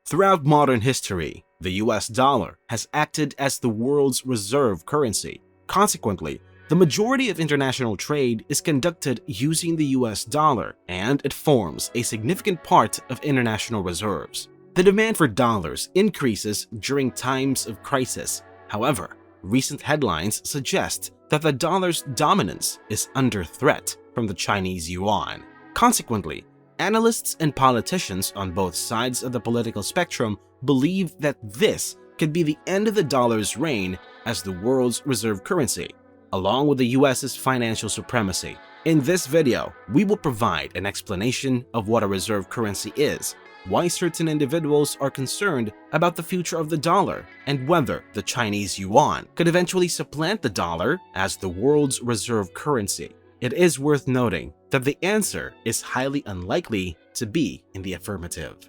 Throughout modern history, the US dollar has acted as the world's reserve currency. Consequently, the majority of international trade is conducted using the US dollar, and it forms a significant part of international reserves. The demand for dollars increases during times of crisis. However, recent headlines suggest that the dollar's dominance is under threat from the Chinese yuan. Consequently, analysts and politicians on both sides of the political spectrum believe that this could be the end of the dollar's reign as the world's reserve currency, along with the US's financial supremacy. In this video, we will provide an explanation of what a reserve currency is, why certain individuals are concerned about the future of the dollar, and whether the Chinese yuan could eventually supplant the dollar as the world's reserve currency. It is worth noting that the answer is highly unlikely to be in the affirmative.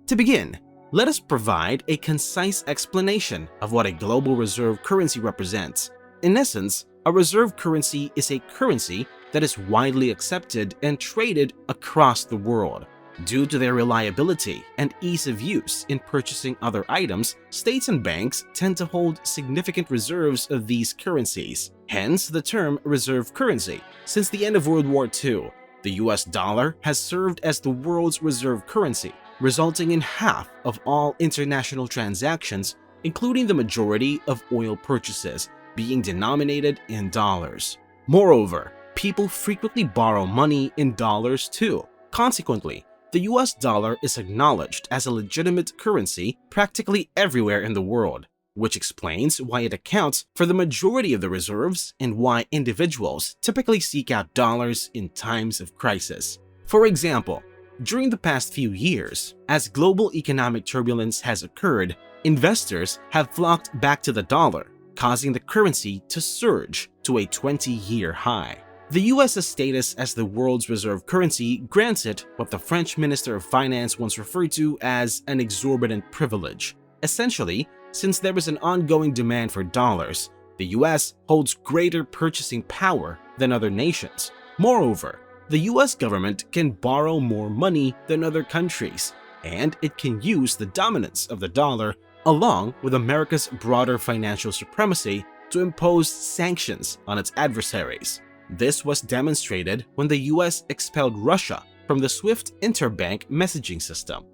To begin, let us provide a concise explanation of what a global reserve currency represents. In essence, a reserve currency is a currency that is widely accepted and traded across the world. Due to their reliability and ease of use in purchasing other items, states and banks tend to hold significant reserves of these currencies. Hence the term reserve currency. Since the end of World War II, the US dollar has served as the world's reserve currency, resulting in half of all international transactions, including the majority of oil purchases, being denominated in dollars. Moreover, people frequently borrow money in dollars too. Consequently, the US dollar is acknowledged as a legitimate currency practically everywhere in the world, which explains why it accounts for the majority of the reserves and why individuals typically seek out dollars in times of crisis. For example, during the past few years, as global economic turbulence has occurred, investors have flocked back to the dollar, causing the currency to surge to a 20-year high. The US's status as the world's reserve currency grants it what the French Minister of Finance once referred to as an exorbitant privilege. Essentially, since there is an ongoing demand for dollars, the US holds greater purchasing power than other nations. Moreover, the US government can borrow more money than other countries, and it can use the dominance of the dollar along with America's broader financial supremacy to impose sanctions on its adversaries. This was demonstrated when the US expelled Russia from the SWIFT interbank messaging system.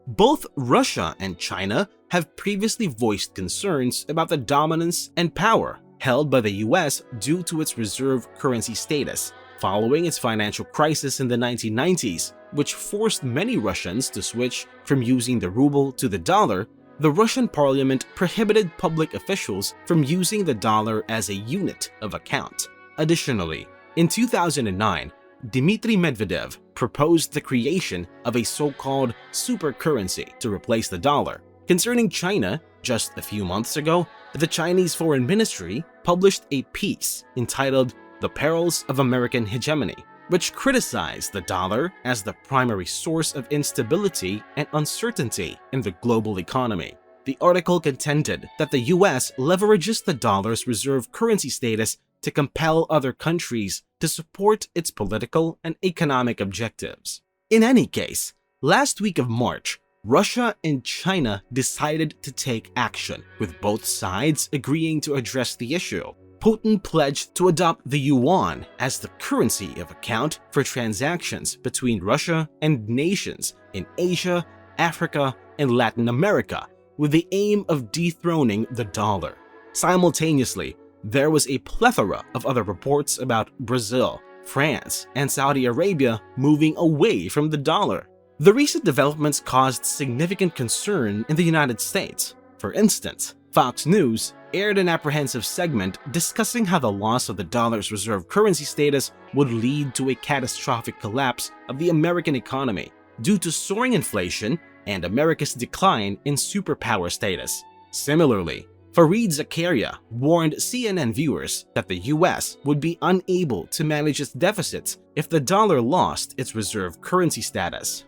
Both Russia and China have previously voiced concerns about the dominance and power held by the US due to its reserve currency status, following its financial crisis in the 1990s, which forced many Russians to switch from using the ruble to the dollar. The Russian parliament prohibited public officials from using the dollar as a unit of account. Additionally, in 2009, Dmitry Medvedev proposed the creation of a so-called super currency to replace the dollar. Concerning China, just a few months ago, the Chinese Foreign Ministry published a piece entitled "The Perils of American Hegemony," which criticized the dollar as the primary source of instability and uncertainty in the global economy. The article contended that the US leverages the dollar's reserve currency status to compel other countries to support its political and economic objectives. In any case, last week of March, Russia and China decided to take action, with both sides agreeing to address the issue. Putin pledged to adopt the yuan as the currency of account for transactions between Russia and nations in Asia, Africa, and Latin America, with the aim of dethroning the dollar. Simultaneously, there was a plethora of other reports about Brazil, France, and Saudi Arabia moving away from the dollar. The recent developments caused significant concern in the United States. For instance, Fox News aired an apprehensive segment discussing how the loss of the dollar's reserve currency status would lead to a catastrophic collapse of the American economy due to soaring inflation and America's decline in superpower status. Similarly, Fareed Zakaria warned CNN viewers that the US would be unable to manage its deficits if the dollar lost its reserve currency status.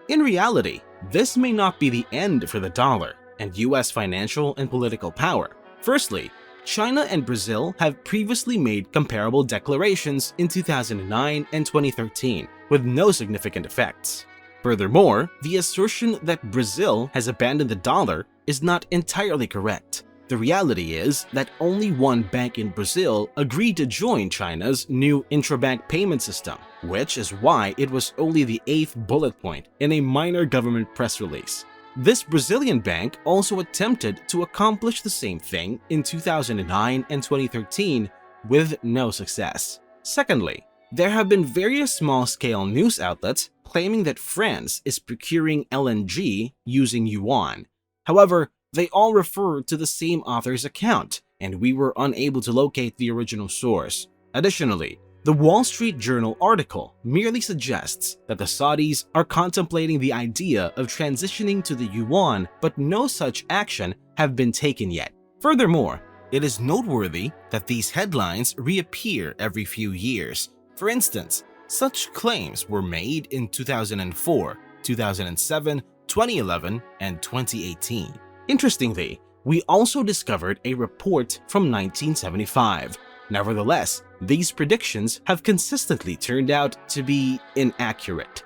In reality, this may not be the end for the dollar and US financial and political power. Firstly, China and Brazil have previously made comparable declarations in 2009 and 2013 with no significant effects. Furthermore, the assertion that Brazil has abandoned the dollar is not entirely correct. The reality is that only one bank in Brazil agreed to join China's new intrabank payment system, which is why it was only the 8th bullet point in a minor government press release. This Brazilian bank also attempted to accomplish the same thing in 2009 and 2013 with no success. Secondly, there have been various small-scale news outlets claiming that France is procuring LNG using yuan. However, they all refer to the same author's account, and we were unable to locate the original source. Additionally, the Wall Street Journal article merely suggests that the Saudis are contemplating the idea of transitioning to the yuan, but no such action have been taken yet. Furthermore, it is noteworthy that these headlines reappear every few years. For instance, such claims were made in 2004, 2007, 2011, and 2018. Interestingly, we also discovered a report from 1975. Nevertheless, these predictions have consistently turned out to be inaccurate.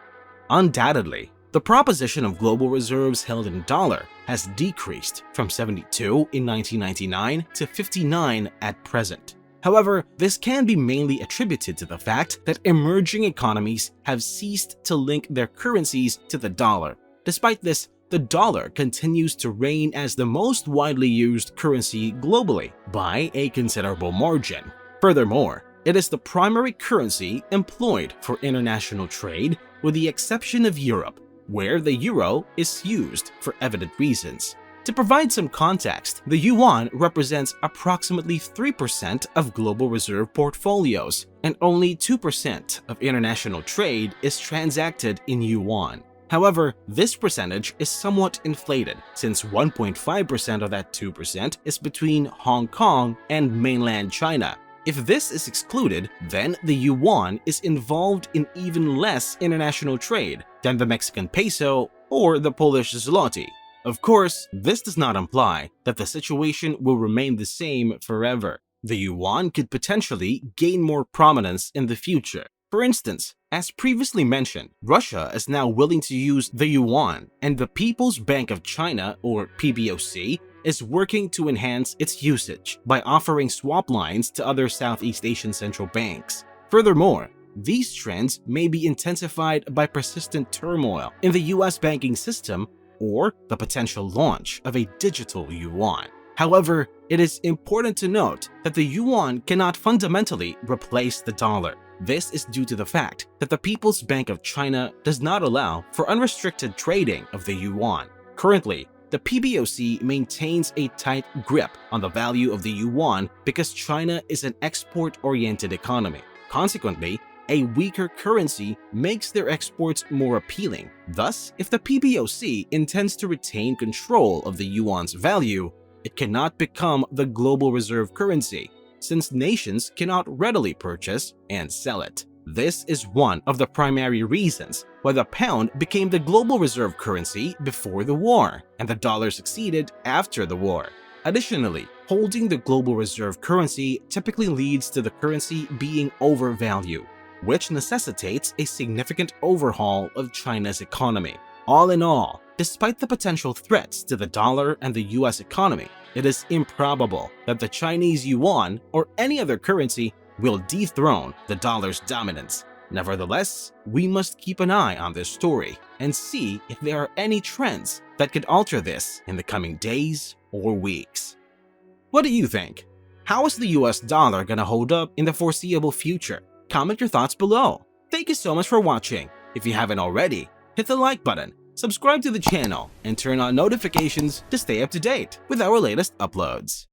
Undoubtedly, the proposition of global reserves held in dollar has decreased from 72 in 1999 to 59 at present. However, this can be mainly attributed to the fact that emerging economies have ceased to link their currencies to the dollar. Despite this, the dollar continues to reign as the most widely used currency globally by a considerable margin. Furthermore, it is the primary currency employed for international trade, with the exception of Europe, where the euro is used for evident reasons. To provide some context, the yuan represents approximately 3% of global reserve portfolios, and only 2% of international trade is transacted in yuan. However, this percentage is somewhat inflated, since 1.5% of that 2% is between Hong Kong and mainland China. If this is excluded, then the yuan is involved in even less international trade than the Mexican peso or the Polish zloty. Of course, this does not imply that the situation will remain the same forever. The yuan could potentially gain more prominence in the future. For instance, as previously mentioned, Russia is now willing to use the yuan, and the People's Bank of China, or PBOC, is working to enhance its usage by offering swap lines to other Southeast Asian central banks. Furthermore, these trends may be intensified by persistent turmoil in the US banking system or the potential launch of a digital yuan. However, it is important to note that the yuan cannot fundamentally replace the dollar. This is due to the fact that the People's Bank of China does not allow for unrestricted trading of the yuan. Currently, the PBOC maintains a tight grip on the value of the yuan because China is an export-oriented economy. Consequently, a weaker currency makes their exports more appealing. Thus, if the PBOC intends to retain control of the yuan's value, it cannot become the global reserve currency, since nations cannot readily purchase and sell it. This is one of the primary reasons why the pound became the global reserve currency before the war, and the dollar succeeded after the war. Additionally, holding the global reserve currency typically leads to the currency being overvalued, which necessitates a significant overhaul of China's economy. All in all, despite the potential threats to the dollar and the US economy, it is improbable that the Chinese yuan or any other currency will dethrone the dollar's dominance. Nevertheless, we must keep an eye on this story and see if there are any trends that could alter this in the coming days or weeks. What do you think? How is the US dollar gonna hold up in the foreseeable future? Comment your thoughts below. Thank you so much for watching. If you haven't already, hit the like button, subscribe to the channel, and turn on notifications to stay up to date with our latest uploads.